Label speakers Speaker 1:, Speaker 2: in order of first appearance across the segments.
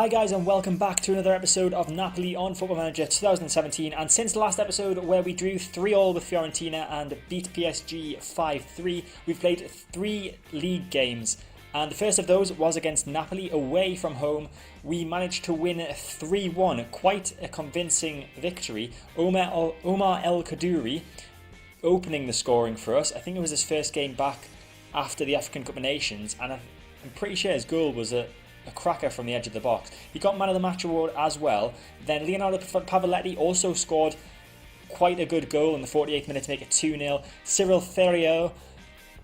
Speaker 1: Hi guys, and welcome back to another episode of Napoli on Football Manager 2017. And since the last episode where we drew 3-3 with Fiorentina and beat PSG 5-3, we've played 3 league games. And the first of those was against Napoli away from home. We managed to win 3-1, quite a convincing victory. Omar El Kaddouri opening the scoring for us. I think it was his first game back after the African Cup of Nations, and I'm pretty sure his goal was a cracker from the edge of the box. He got Man of the Match award as well. Then Leonardo Pavoletti also scored quite a good goal in the 48th minute to make it 2-0. Cyril Ferriero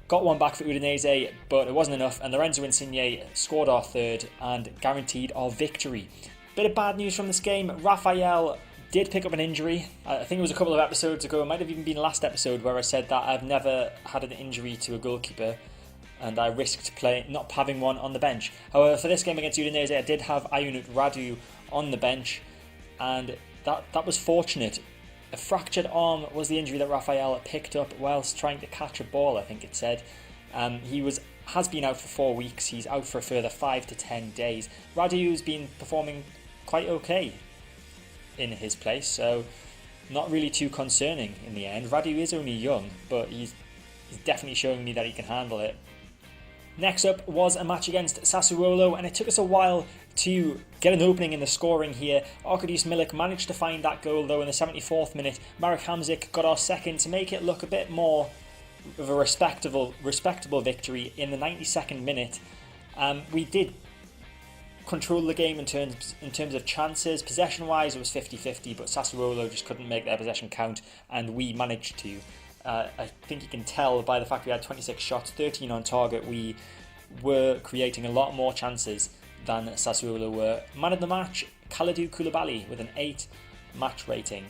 Speaker 1: got one back for Udinese, but it wasn't enough, and Lorenzo Insigne scored our third and guaranteed our victory. Bit of bad news from this game. Raphael did pick up an injury. I think it was a couple of episodes ago, it might have even been last episode, where I said that I've never had an injury to a goalkeeper and I risked not having one on the bench. However, for this game against Udinese, I did have Ayunut Radu on the bench, and that was fortunate. A fractured arm was the injury that Raphael picked up whilst trying to catch a ball, I think it said. He has been out for 4 weeks. He's out for a further 5 to 10 days. Radu's been performing quite okay in his place, so not really too concerning in the end. Radu is only young, but he's definitely showing me that he can handle it. Next up was a match against Sassuolo, and it took us a while to get an opening in the scoring here. Arkadiusz Milik managed to find that goal though in the 74th minute. Marek Hamzik got our second to make it look a bit more of a respectable victory in the 92nd minute. We did control the game in terms of chances. Possession wise it was 50-50, but Sassuolo just couldn't make their possession count, and we managed to. I think you can tell by the fact we had 26 shots, 13 on target. We were creating a lot more chances than Sassuolo were. Man of the match, Kalidou Koulibaly with an 8 match rating.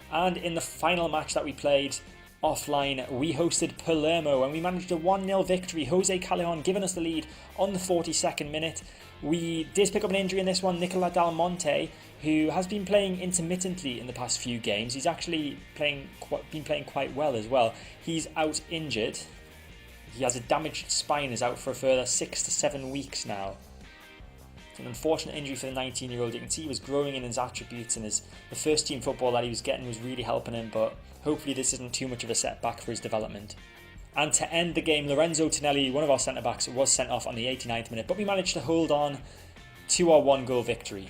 Speaker 1: And in the final match that we played offline, we hosted Palermo and we managed a 1-0 victory. Jose Callejon giving us the lead on the 42nd minute. We did pick up an injury in this one. Nicola Dal Monte, who has been playing intermittently in the past few games. He's actually been playing quite well as well. He's out injured. He has a damaged spine, is out for a further 6 to 7 weeks now. It's an unfortunate injury for the 19-year-old. You can see he was growing in his attributes, and the first team football that he was getting was really helping him, but hopefully this isn't too much of a setback for his development. And to end the game, Lorenzo Tonelli, one of our centre-backs, was sent off on the 89th minute, but we managed to hold on to our 1-goal victory.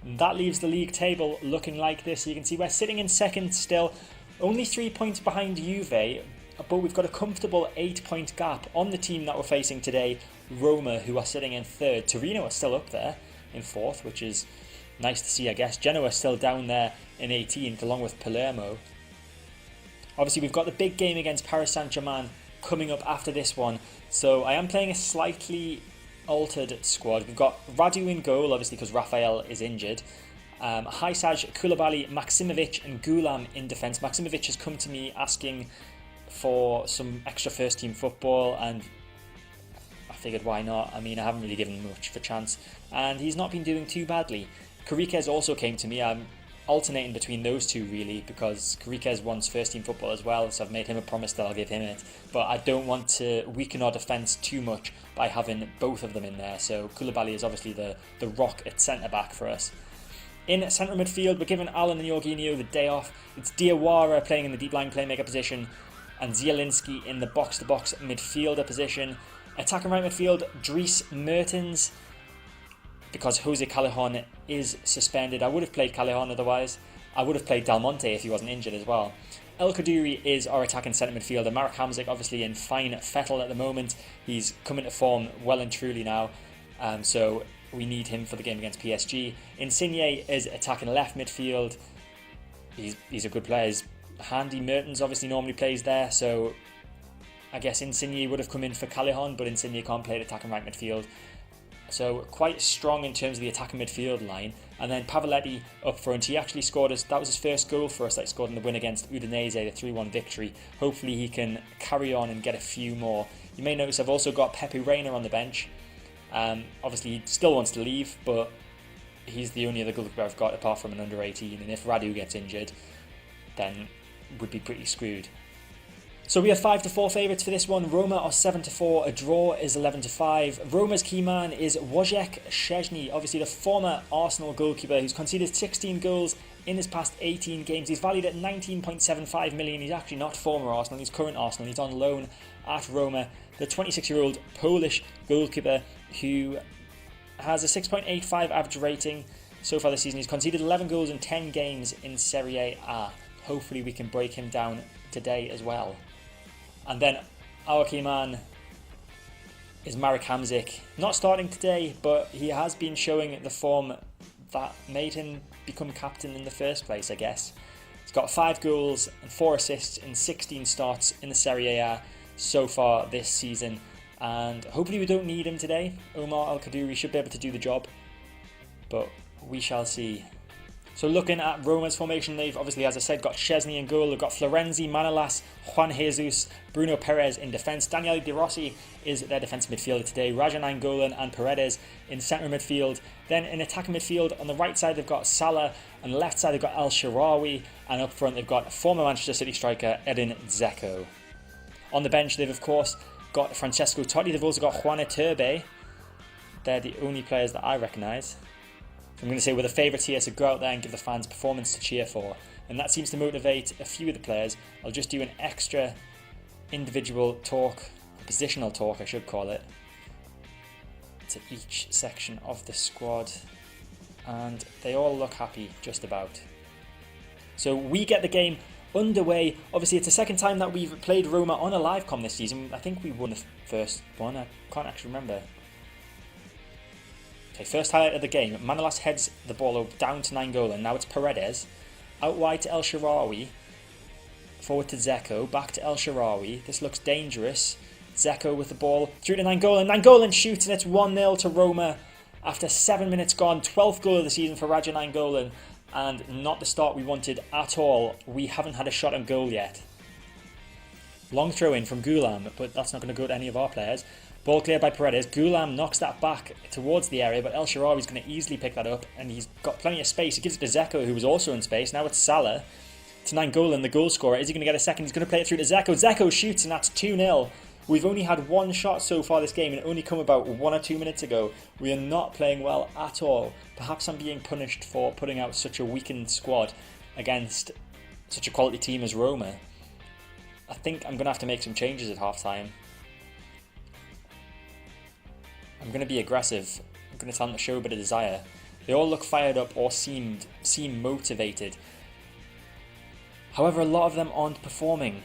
Speaker 1: And that leaves the league table looking like this. You can see we're sitting in second still, only 3 points behind Juve, but we've got a comfortable 8-point gap on the team that we're facing today, Roma, who are sitting in third. Torino are still up there in fourth, which is nice to see, I guess. Genoa are still down there in 18th, along with Palermo. Obviously, we've got the big game against Paris Saint-Germain coming up after this one, so I am playing a slightly altered squad. We've got Radu in goal, obviously because Raphael is injured. Haisaj, Koulibaly, Maksimovic and Gulam in defence. Maksimovic has come to me asking for some extra first team football, and I figured why not. I mean, I haven't really given him much of a chance, and he's not been doing too badly. Kariquez also came to me. I'm alternating between those two really, because Kariquez wants first team football as well, so I've made him a promise that I'll give him it, but I don't want to weaken our defence too much by having both of them in there. So Koulibaly is obviously the rock at centre back for us. In centre midfield, we're giving Alan and Jorginho the day off. It's Diawara playing in the deep line playmaker position and Zielinski in the box to box midfielder position. Attacking right midfield, Dries Mertens, because Jose Callejon is suspended. I would have played Callejon otherwise. I would have played Dal Monte if he wasn't injured as well. El Kaddouri is our attacking centre midfielder. Marek Hamzik obviously in fine fettle at the moment. He's coming to form well and truly now, so we need him for the game against PSG. Insigne is attacking left midfield. He's a good player. He's handy. Mertens obviously normally plays there, so I guess Insigne would have come in for Callejon, but Insigne can't play at attacking right midfield. So quite strong in terms of the attacking midfield line. And then Pavoletti up front. He actually scored that was his first goal for us that he scored in the win against Udinese, the 3-1 victory. Hopefully he can carry on and get a few more. You may notice I've also got Pepe Reina on the bench. Obviously he still wants to leave, but he's the only other goalkeeper I've got apart from an under 18. And if Radu gets injured, then we'd be pretty screwed. So we are 5-4 favourites for this one. Roma are 7-4. A draw is 11-5. Roma's key man is Wojciech Szczęsny, obviously the former Arsenal goalkeeper who's conceded 16 goals in his past 18 games. He's valued at 19.75 million. He's actually not former Arsenal, he's current Arsenal. He's on loan at Roma. The 26-year-old Polish goalkeeper who has a 6.85 average rating so far this season. He's conceded 11 goals in 10 games in Serie A. Hopefully we can break him down today as well. And then our key man is Marek Hamsik. Not starting today, but he has been showing the form that made him become captain in the first place, I guess. He's got 5 goals and 4 assists in 16 starts in the Serie A so far this season. And hopefully we don't need him today. Omar El Kaddouri should be able to do the job, but we shall see. So looking at Roma's formation, they've obviously, as I said, got Szczęsny in goal. They've got Florenzi, Manolas, Juan Jesus, Bruno Perez in defence. Daniele De Rossi is their defence midfielder today. Raja Nainggolan and Paredes in centre midfield. Then in attacking midfield, on the right side they've got Salah, on the left side they've got El Shaarawy, and up front they've got former Manchester City striker Edin Dzeko. On the bench they've of course got Francesco Totti. They've also got Juan Iturbe. They're the only players that I recognise. I'm going to say we're the favourites here, so go out there and give the fans performance to cheer for. And that seems to motivate a few of the players. I'll just do an extra individual talk, positional talk I should call it, to each section of the squad. And they all look happy, just about. So we get the game underway. Obviously it's the second time that we've played Roma on a live com this season. I think we won the first one, I can't actually remember. Okay, first highlight of the game. Manolas heads the ball down to Nainggolan. Now it's Paredes. Out wide to El Shaarawy. Forward to Dzeko. Back to El Shaarawy. This looks dangerous. Dzeko with the ball. Through to Nainggolan. Nainggolan shoots and it's 1-0 to Roma. After 7 minutes gone. 12th goal of the season for Raja Nainggolan. And not the start we wanted at all. We haven't had a shot on goal yet. Long throw in from Gulam. But that's not going to go to any of our players. Ball cleared by Paredes. Gulam knocks that back towards the area, but El Shaarawy is going to easily pick that up, and he's got plenty of space. He gives it to Dzeko, who was also in space. Now it's Salah to Nainggolan, the goal scorer. Is he going to get a second? He's going to play it through to Dzeko. Dzeko shoots, and that's 2-0. We've only had one shot so far this game, and it only come about 1 or 2 minutes ago. We are not playing well at all. Perhaps I'm being punished for putting out such a weakened squad against such a quality team as Roma. I think I'm going to have to make some changes at half-time. I'm going to be aggressive. I'm going to tell them to show a bit of desire. They all look fired up or seem motivated. However, a lot of them aren't performing.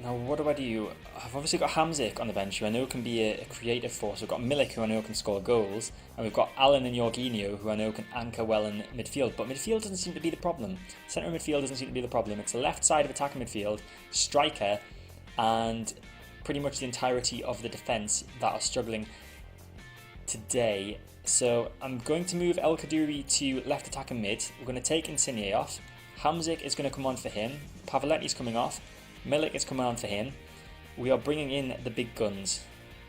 Speaker 1: Now, what do I do? I've obviously got Hamsik on the bench, who I know can be a creative force. We've got Milik, who I know can score goals. And we've got Allen and Jorginho, who I know can anchor well in midfield. But midfield doesn't seem to be the problem. Centre midfield doesn't seem to be the problem. It's the left side of attacking midfield, striker, and pretty much the entirety of the defence that are struggling today. So I'm going to move El Kaddouri to left attacking mid. We're going to take Insigne off. Hamsik is going to come on for him. Pavoletti's coming off. Milik is coming on for him. We are bringing in the big guns.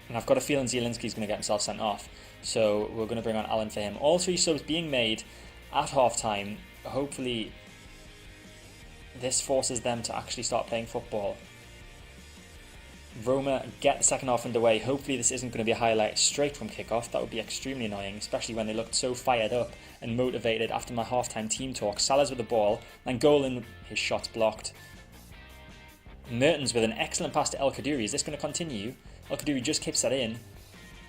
Speaker 1: And I've got a feeling Zielinski's going to get himself sent off. So we're going to bring on Allen for him. All 3 subs being made at half time. Hopefully this forces them to actually start playing football. Roma get the second half underway. Hopefully this isn't going to be a highlight straight from kickoff. That would be extremely annoying, especially when they looked so fired up and motivated after my half-time team talk. Salah's with the ball. Nainggolan, his shot's blocked. Mertens with an excellent pass to El Kaddouri. Is this going to continue? El Kaddouri just keeps that in.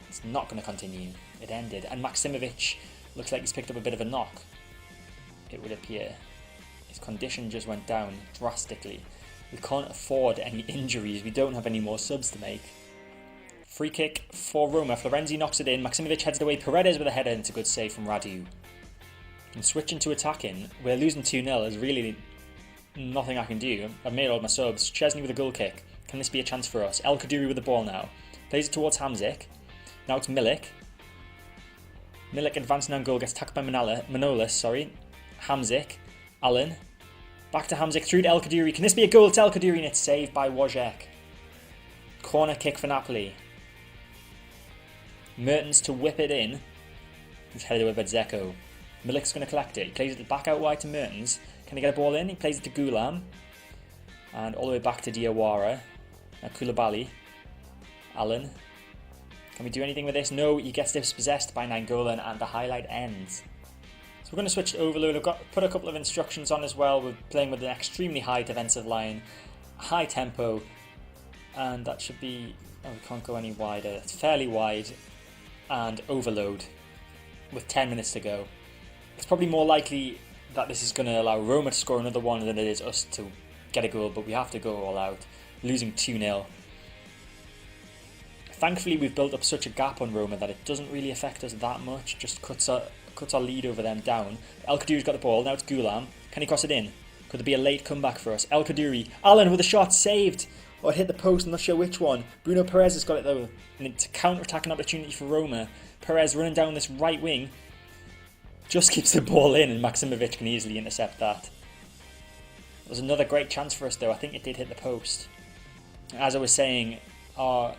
Speaker 1: It's not going to continue. It ended. And Maksimovic looks like he's picked up a bit of a knock, it would appear. His condition just went down drastically. We can't afford any injuries. We don't have any more subs to make. Free kick for Roma. Florenzi knocks it in. Maksimovic heads it away. Paredes with a header, and it's a good save from Radu. And switching to attacking. We're losing 2-0. There's really nothing I can do. I've made all my subs. Szczęsny with a goal kick. Can this be a chance for us? El Kaddouri with the ball now. Plays it towards Hamsik. Now it's Milik. Milik advancing on goal. Gets tackled by Manolas. Hamsik. Allen. Back to Hamsik, through to El Kaddouri. Can this be a goal? It's El Kaddouri, and it's saved by Wojciech. Corner kick for Napoli. Mertens to whip it in. He's headed away by Dzeko. Milik's going to collect it. He plays it back out wide to Mertens. Can he get a ball in? He plays it to Gulam. And all the way back to Diawara. Now Koulibaly. Allen. Can we do anything with this? No, he gets dispossessed by Nainggolan and the highlight ends. So we're going to switch to Overload. I've put a couple of instructions on as well. We're playing with an extremely high defensive line, high tempo, and that should be... Oh, we can't go any wider. It's fairly wide. And Overload with 10 minutes to go. It's probably more likely that this is going to allow Roma to score another one than it is us to get a goal, but we have to go all out, losing 2-0. Thankfully, we've built up such a gap on Roma that it doesn't really affect us that much, just cuts our lead over them down. El Kadiri's got the ball, now it's Goulam. Can he cross it in? Could there be a late comeback for us? El Kadiri, Allen with a shot, saved! Or it hit the post, I'm not sure which one. Bruno Perez has got it though, and it's a counter-attacking opportunity for Roma. Perez running down this right wing, just keeps the ball in, and Maksimovic can easily intercept that. It was another great chance for us though, I think it did hit the post. As I was saying, our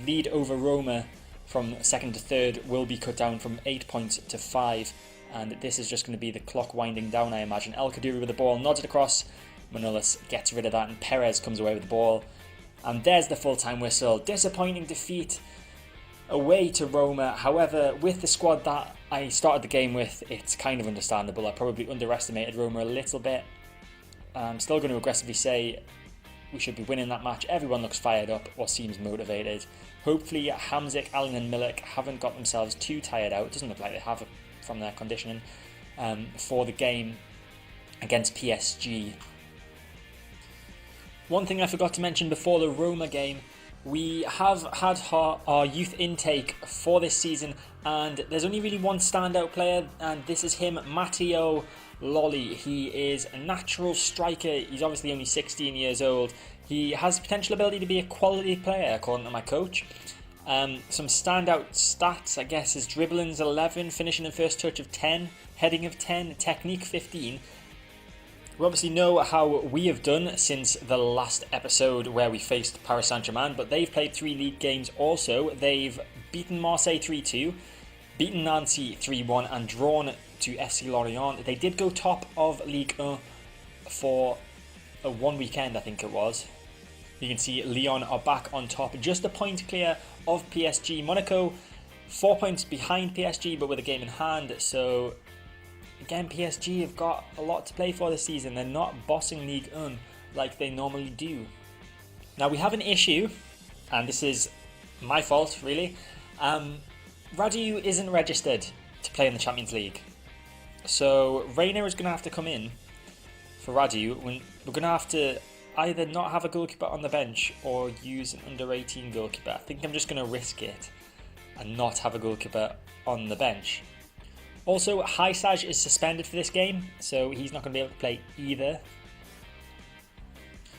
Speaker 1: lead over Roma from second to third will be cut down from 8 points to 5, and this is just going to be the clock winding down, I imagine. El Kadiri with the ball, nods it across, Manolas gets rid of that and Perez comes away with the ball, and there's the full-time whistle. Disappointing defeat away to Roma. However, with the squad that I started the game with, it's kind of understandable. I probably underestimated Roma a little bit. I'm still going to aggressively say we should be winning that match. Everyone looks fired up or seems motivated. Hopefully Hamzik, Allen and Milik haven't got themselves too tired out. It doesn't look like they have from their conditioning for the game against PSG. One thing I forgot to mention before the Roma game, we have had our youth intake for this season, and there's only really one standout player, and this is him, Matteo Lolli. He is a natural striker. He's obviously only 16 years old. He has potential ability to be a quality player, according to my coach. Some standout stats, I guess, is dribbling's 11, finishing and first touch of 10, heading of 10, technique 15. We obviously know how we have done since the last episode where we faced Paris Saint-Germain, but they've played 3 league games also. They've beaten Marseille 3-2, beaten Nancy 3-1 and drawn to FC Lorient. They did go top of Ligue 1 for one weekend, I think it was. You can see Lyon are back on top, just a point clear of PSG. Monaco 4 points behind PSG, but with a game in hand. So again, PSG have got a lot to play for this season. They're not bossing Ligue 1 like they normally do. Now we have an issue, and this is my fault really. Radu isn't registered to play in the Champions League. So Reina is going to have to come in for Radu. We're going to have to either not have a goalkeeper on the bench or use an under 18 goalkeeper. I think I'm just going to risk it and not have a goalkeeper on the bench. Also, Haisaj is suspended for this game, so he's not going to be able to play either.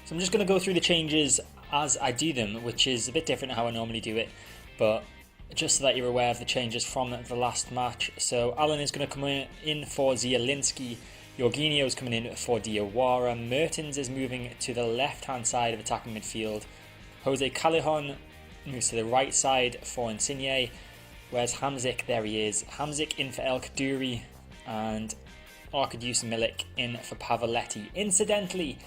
Speaker 1: So I'm just going to go through the changes as I do them, which is a bit different to how I normally do it, but just so that you're aware of the changes from the last match. So Allen is going to come in for Zielinski, Jorginho is coming in for Diawara, Mertens is moving to the left-hand side of attacking midfield, Jose Callejon moves to the right side for Insigne. Where's Hamzik? There he is. Hamzik in for El Kadiri and Arkadiusz Milik in for Pavoletti. Incidentally,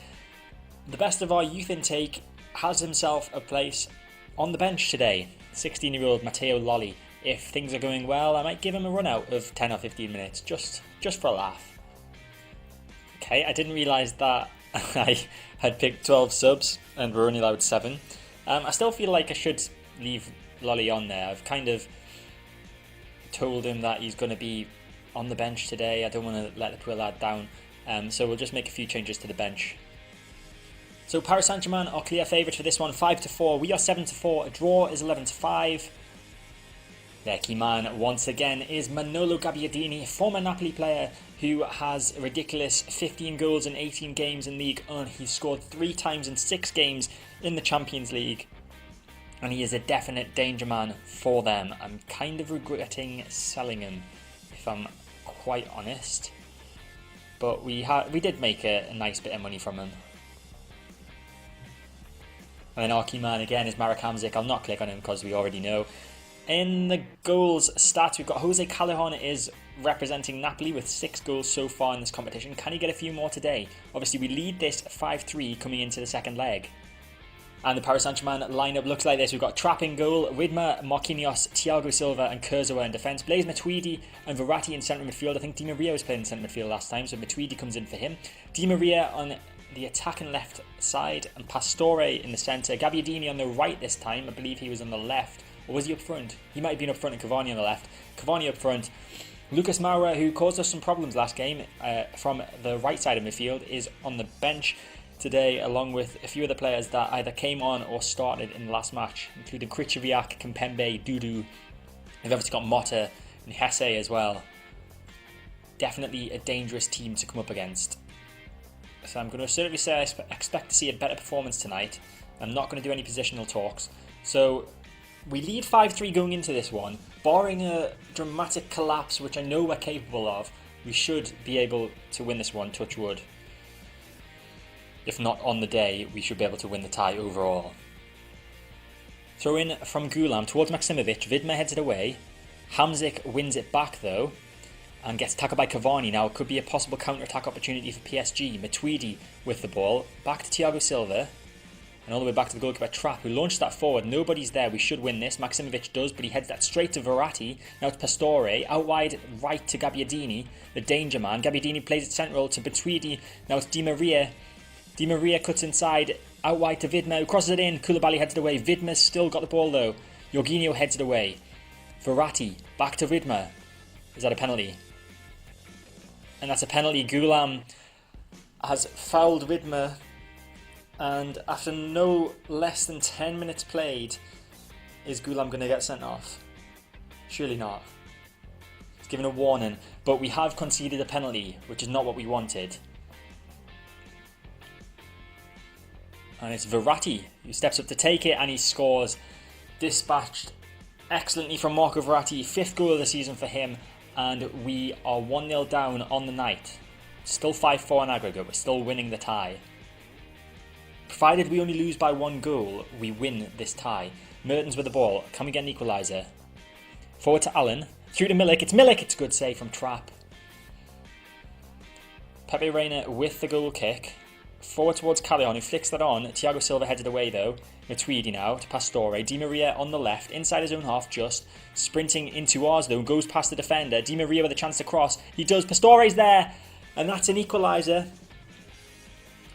Speaker 1: the best of our youth intake has himself a place on the bench today. 16-year-old Matteo Lolli. If things are going well, I might give him a run out of 10 or 15 minutes, just for a laugh. Okay, I didn't realise that I had picked 12 subs and we're only allowed 7. I still feel like I should leave Lolli on there. I've kind of told him that he's going to be on the bench today. I don't want to let the poor lad down, so we'll just make a few changes to the bench. So Paris Saint-Germain are clear favourites for this one, 5-4. We are 7-4. A draw is 11-5. Their key man once again is Manolo Gabbiadini, former Napoli player who has a ridiculous 15 goals in 18 games in Ligue 1. He's scored 3 times in 6 games in the Champions League, and he is a definite danger man for them. I'm kind of regretting selling him, if I'm quite honest. But we did make a nice bit of money from him. And then our key man again is Marek Hamzik. I'll not click on him because we already know. In the goals stats, we've got Jose Callejon is representing Napoli with 6 goals so far in this competition. Can he get a few more today? Obviously, we lead this 5-3 coming into the second leg. And the Paris Saint-Germain lineup looks like this. We've got Trapp in goal, Widmer, Marquinhos, Thiago Silva and Kurzawa in defence. Blaise Matuidi and Verratti in centre midfield. I think Di Maria was playing in centre midfield last time, so Matuidi comes in for him. Di Maria on the attacking left side and Pastore in the centre. Gabbiadini on the right this time. I believe he was on the left. Or was he up front? He might have been up front and Cavani on the left. Cavani up front. Lucas Moura, who caused us some problems last game from the right side of midfield, is on the bench today, along with a few other players that either came on or started in the last match, including Krychowiak, Kimpembe, Dudu. They've obviously got Motta and Hesse as well. Definitely a dangerous team to come up against. So I'm going to assertively say I expect to see a better performance tonight. I'm not going to do any positional talks. So we lead 5-3 going into this one. Barring a dramatic collapse, which I know we're capable of, we should be able to win this one, touch wood. If not on the day, we should be able to win the tie overall. Throw in from Gulam towards Maksimovic. Vidma heads it away. Hamzik wins it back though and gets tackled by Cavani. Now it could be a possible counter-attack opportunity for PSG. Matuidi with the ball. Back to Thiago Silva. And all the way back to the goalkeeper Trapp, who launched that forward. Nobody's there. We should win this. Maksimovic does, but he heads that straight to Verratti. Now it's Pastore. Out wide right to Gabbiadini, the danger man. Gabbiadini plays it central to Matuidi. Now it's Di Maria. Di Maria cuts inside, out wide to Vidma, who crosses it in. Koulibaly heads it away. Vidma's still got the ball though. Jorginho heads it away. Verratti, back to Vidma. Is that a penalty? And that's a penalty. Gulam has fouled Vidma. And after no less than 10 minutes played, is Gulam going to get sent off? Surely not. He's given a warning. But we have conceded a penalty, which is not what we wanted. And it's Verratti who steps up to take it and he scores. Dispatched excellently from Marco Verratti. 5th goal of the season for him. And we are 1-0 down on the night. Still 5-4 on aggregate. We're still winning the tie. Provided we only lose by 1 goal, we win this tie. Mertens with the ball. Can we get an equaliser? Forward to Allen. Through to Milik. It's Milik. It's a good save from Trapp. Pepe Reina with the goal kick. Forward towards Callejon, who flicks that on. Thiago Silva headed away though. Matuidi now to Pastore. Di Maria on the left, inside his own half just. Sprinting into ours though, goes past the defender. Di Maria with a chance to cross. He does. Pastore's there. And that's an equaliser.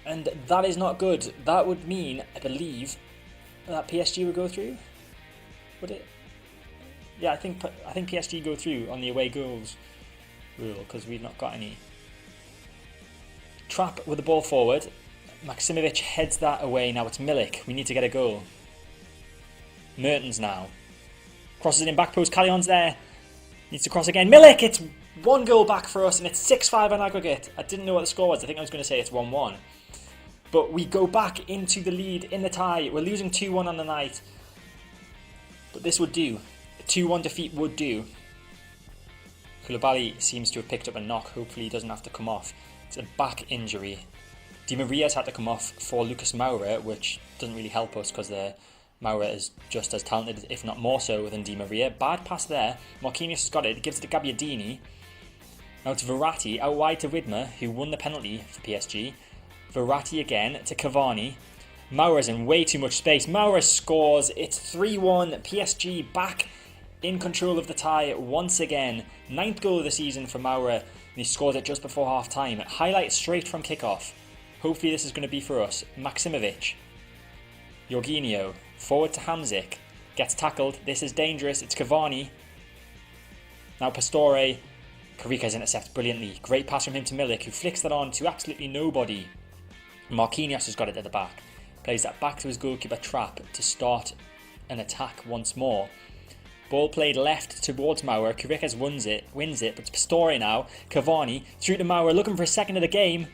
Speaker 1: And that is not good. That would mean, I believe, that PSG would go through. Would it? Yeah, I think PSG go through on the away goals rule because we've not got any. Trapp with the ball forward. Maksimovic heads that away. Now it's Milik. We need to get a goal. Mertens now. Crosses it in back post. Callejon's there. Needs to cross again. Milik! It's 1 goal back for us and it's 6-5 on aggregate. I didn't know what the score was. I think I was going to say it's 1-1. But we go back into the lead in the tie. We're losing 2-1 on the night. But this would do. A 2-1 defeat would do. Koulibaly seems to have picked up a knock. Hopefully he doesn't have to come off. It's a back injury. Di Maria's had to come off for Lucas Moura, which doesn't really help us because Moura is just as talented, if not more so, than Di Maria. Bad pass there. Marquinhos has got it. Gives it to Gabbiadini. Now to Verratti. Out wide to Widmer, who won the penalty for PSG. Verratti again to Cavani. Moura's in way too much space. Moura scores. It's 3-1. PSG back in control of the tie once again. 9th goal of the season for Moura. And he scored it just before half time. Highlight straight from kickoff. Hopefully this is going to be for us. Maksimovic. Jorginho. Forward to Hamzik. Gets tackled. This is dangerous. It's Cavani. Now Pastore. Karika's intercepted brilliantly. Great pass from him to Milik, who flicks that on to absolutely nobody. Marquinhos has got it at the back. Plays that back to his goalkeeper Trapp to start an attack once more. Ball played left towards Moura. Karika's wins it, but it's Pastore now. Cavani through to Moura, looking for a second of the game.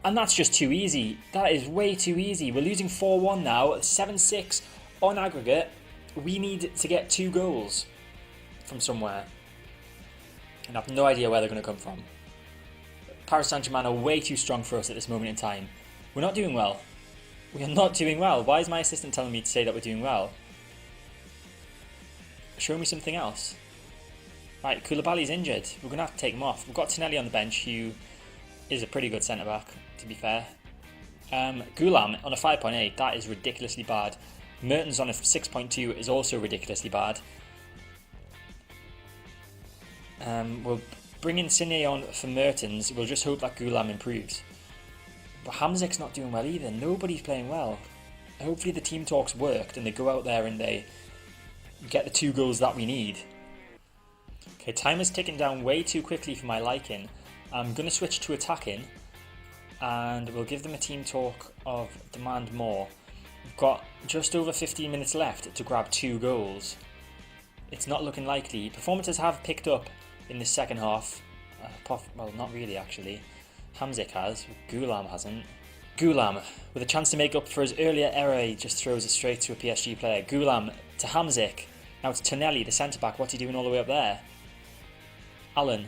Speaker 1: And that's just too easy. That is way too easy. We're losing 4-1 now. 7-6 on aggregate. We need to get 2 goals from somewhere. And I have no idea where they're going to come from. Paris Saint-Germain are way too strong for us at this moment in time. We're not doing well. We are not doing well. Why is my assistant telling me to say that we're doing well? Show me something else. Right, Koulibaly's injured. We're going to have to take him off. We've got Tonelli on the bench, who is a pretty good centre-back, to be fair. Goulam on a 5.8, that is ridiculously bad. Mertens on a 6.2 is also ridiculously bad. We'll bring in Sine on for Mertens. We'll just hope that Goulam improves. But Hamzik's not doing well either. Nobody's playing well. Hopefully the team talks worked and they go out there and they get the 2 goals that we need. Okay, time is ticking down way too quickly for my liking. I'm going to switch to attacking and we'll give them a team talk of demand more. We've got just over 15 minutes left to grab 2 goals. It's not looking likely. Performances have picked up in the second half. Well, not really actually. Hamzik has, Goulam hasn't. Goulam, with a chance to make up for his earlier error, he just throws it straight to a PSG player. Goulam to Hamzik. Now it's Tonelli, the centre-back. What's he doing all the way up there? Allen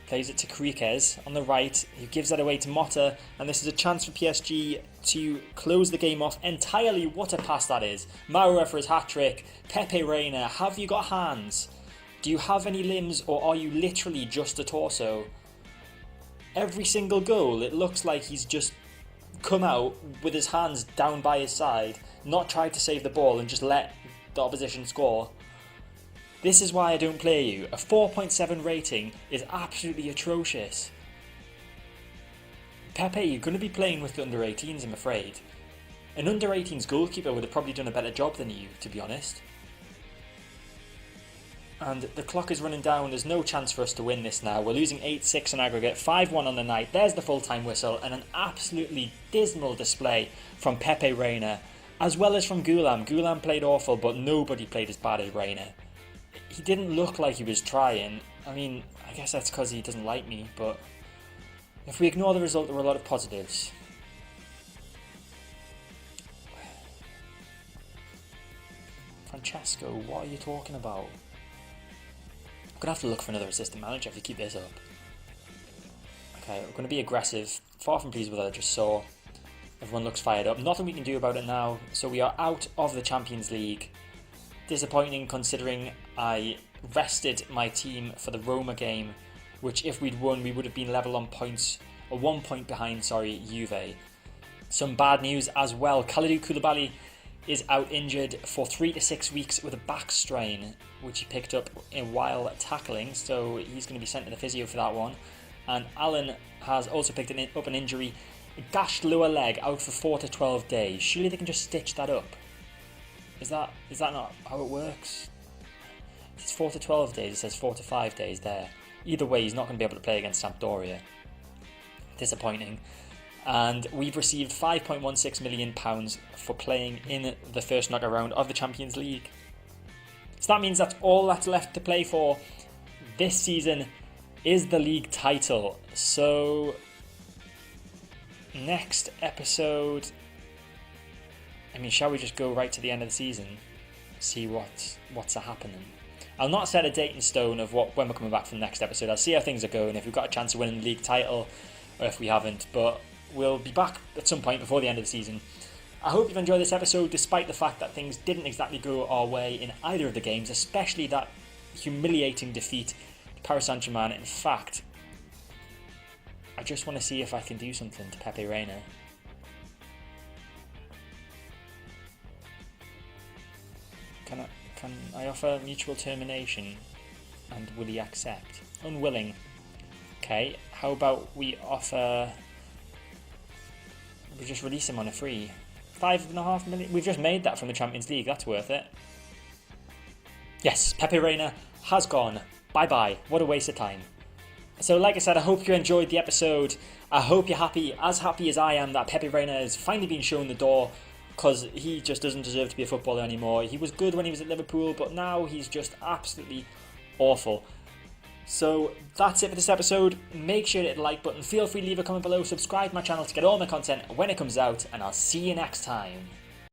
Speaker 1: plays it to Kriquez on the right. He gives that away to Motta. And this is a chance for PSG to close the game off entirely. What a pass that is. Maura for his hat-trick. Pepe Reina, have you got hands? Do you have any limbs, or are you literally just a torso? Every single goal, it looks like he's just come out with his hands down by his side, not tried to save the ball and just let the opposition score. This is why I don't play you. A 4.7 rating is absolutely atrocious. Pepe, you're going to be playing with the under-18s, I'm afraid. An under-18s goalkeeper would have probably done a better job than you, to be honest. And the clock is running down. There's no chance for us to win this now. We're losing 8-6 on aggregate, 5-1 on the night. There's the full-time whistle and an absolutely dismal display from Pepe Reina, as well as from Goulam. Goulam played awful, but nobody played as bad as Reina. He didn't look like he was trying. I mean, I guess that's because he doesn't like me, but if we ignore the result, there were a lot of positives. Francesco, what are you talking about? I'm going to have to look for another assistant manager if we keep this up. Okay, we're going to be aggressive. Far from pleased with what I just saw. Everyone looks fired up. Nothing we can do about it now. So we are out of the Champions League. Disappointing considering I rested my team for the Roma game, which if we'd won we would have been level on points, or 1 point behind, Juve. Some bad news as well. Kalidou Koulibaly is out injured for 3 to 6 weeks with a back strain, which he picked up while tackling, so he's going to be sent to the physio for that one. And Allen has also picked up an injury, a gashed lower leg, out for 4 to 12 days. Surely they can just stitch that up. Is that not how it works? It's 4 to 12 days, it says 4 to 5 days there. Either way, he's not going to be able to play against Sampdoria. Disappointing. And we've received £5.16 million for playing in the first knockout round of the Champions League. So that means that's all that's left to play for this season is the league title. So next episode, I mean, shall we just go right to the end of the season? See what's happening. I'll not set a date in stone of when we're coming back from the next episode. I'll see how things are going, if we've got a chance of winning the league title or if we haven't. But we'll be back at some point before the end of the season. I hope you've enjoyed this episode, despite the fact that things didn't exactly go our way in either of the games, especially that humiliating defeat to Paris Saint-Germain. In fact, I just want to see if I can do something to Pepe Reina. Can I offer mutual termination, and will he accept? Unwilling. Okay, how about we just release him on a free? 5.5 million. We've just made that from the Champions League. That's worth it. Yes, Pepe Reina has gone. Bye-bye. What a waste of time. So like I said, I hope you enjoyed the episode. I hope you're happy as I am, that Pepe Reina has finally been shown the door, because he just doesn't deserve to be a footballer anymore. He was good when he was at Liverpool, but now he's just absolutely awful. So that's it for this episode. Make sure to hit the like button. Feel free to leave a comment below. Subscribe to my channel to get all my content when it comes out. And I'll see you next time.